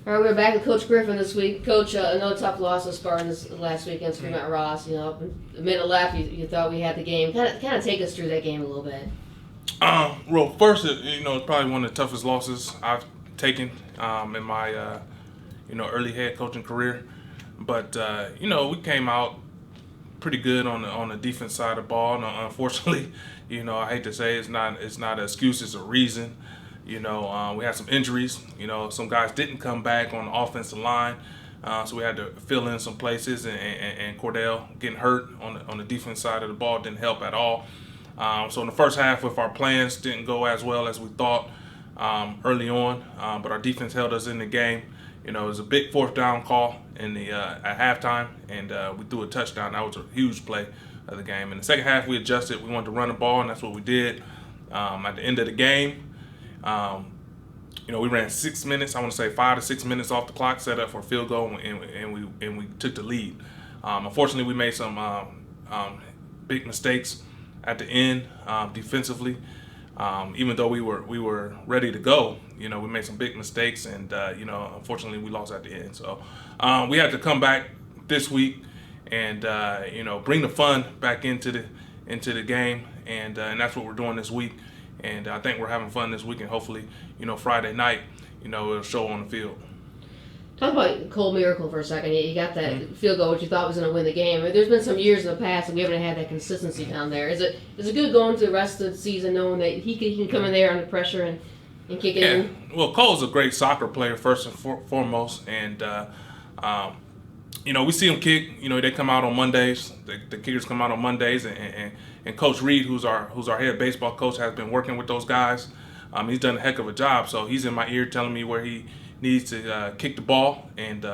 All right, we're back with Coach Griffin this week. Coach, another tough loss to Spartan this last week against Fremont Ross. You know, a minute left, you thought we had the game. Kind of take us through that game a little bit. Well, first, it's probably one of the toughest losses I've taken in my, early head coaching career. But we came out pretty good on the defense side of the ball. And unfortunately, I hate to say it's not an excuse, it's a reason. We had some injuries. Some guys didn't come back on the offensive line, so we had to fill in some places. And Cordell getting hurt on the defense side of the ball didn't help at all. So in the first half, if our plans didn't go as well as we thought early on, but our defense held us in the game. It was a big fourth down call at halftime, and we threw a touchdown. That was a huge play of the game. In the second half, we adjusted. We wanted to run the ball, and that's what we did. At the end of the game, we ran 6 minutes. I want to say 5 to 6 minutes off the clock, set up for a field goal, and we took the lead. Unfortunately, we made some big mistakes at the end defensively. Even though we were ready to go, we made some big mistakes, and unfortunately we lost at the end. So we had to come back this week and bring the fun back into the game, and that's what we're doing this week. And I think we're having fun this week, and hopefully Friday night it'll show on the field. Talk about Cole Miracle for a second. You got that field goal, which you thought was going to win the game. There's been some years in the past that we haven't had that consistency down there. Is it good going to the rest of the season knowing that he can come in there under pressure and kick it in? Well, Cole's a great soccer player first and foremost, and we see him kick. They come out on Mondays. The kickers come out on Mondays, and Coach Reed, who's our head baseball coach, has been working with those guys. He's done a heck of a job. So he's in my ear telling me where he needs to kick the ball, and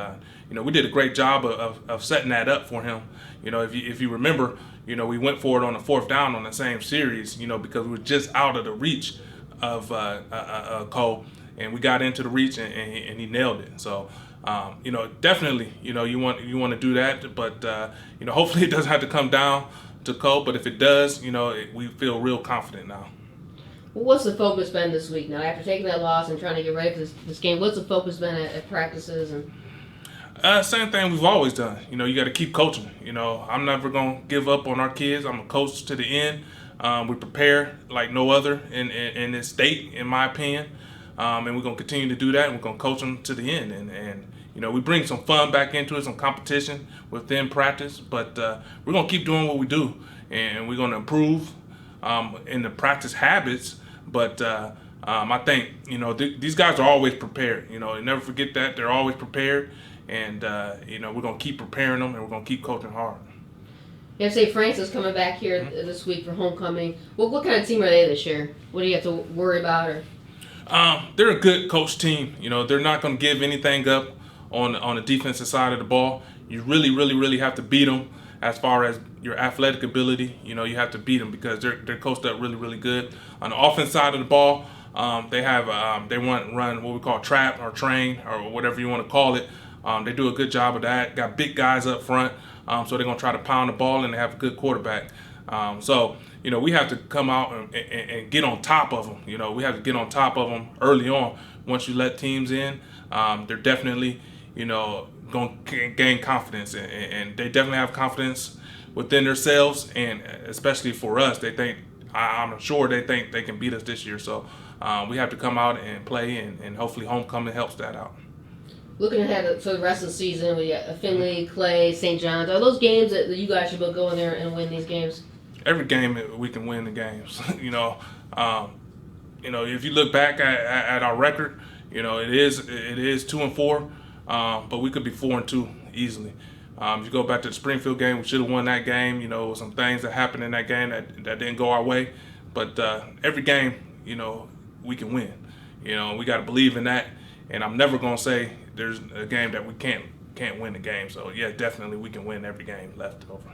we did a great job of setting that up for him. If you remember, we went for it on the fourth down on the same series, because we were just out of the reach of Cole, and we got into the reach, and he nailed it. So definitely, you want to do that, but hopefully it doesn't have to come down to Cole. But if it does, we feel real confident now. Well, what's the focus been this week now? After taking that loss and trying to get ready for this game, what's the focus been at practices? And same thing we've always done. You got to keep coaching. I'm never going to give up on our kids. I'm a coach to the end. We prepare like no other in this state, in my opinion. And we're going to continue to do that, and we're going to coach them to the end. And we bring some fun back into it, some competition within practice. But we're going to keep doing what we do, and we're going to improve in the practice habits. But I think these guys are always prepared. Never forget that they're always prepared, and we're gonna keep preparing them, and we're gonna keep coaching hard. You have to say Francis coming back here this week for homecoming. What kind of team are they this year? What do you have to worry about? Or they're a good coach team. They're not gonna give anything up on the defensive side of the ball. You really, really, really have to beat them. As far as your athletic ability, you have to beat them because they're coached up really, really good. On the offense side of the ball, they run what we call trap or train or whatever you want to call it. They do a good job of that. Got big guys up front, so they're gonna try to pound the ball, and they have a good quarterback. So we have to come out and get on top of them. We have to get on top of them early on. Once you let teams in, they're definitely going to gain confidence, and they definitely have confidence within themselves, and especially for us, I'm sure they think they can beat us this year. So we have to come out and play, and hopefully homecoming helps that out. Looking ahead to the rest of the season, we got Finley, Clay, St. John's. Are those games that you guys should go in there and win these games? Every game we can win the games. If you look back at our record, it is 2-4. But we could be 4-2 easily. If you go back to the Springfield game, we should have won that game. Some things that happened in that game that didn't go our way. But every game, we can win. We got to believe in that. And I'm never going to say there's a game that we can't win the game. So, yeah, definitely we can win every game left over.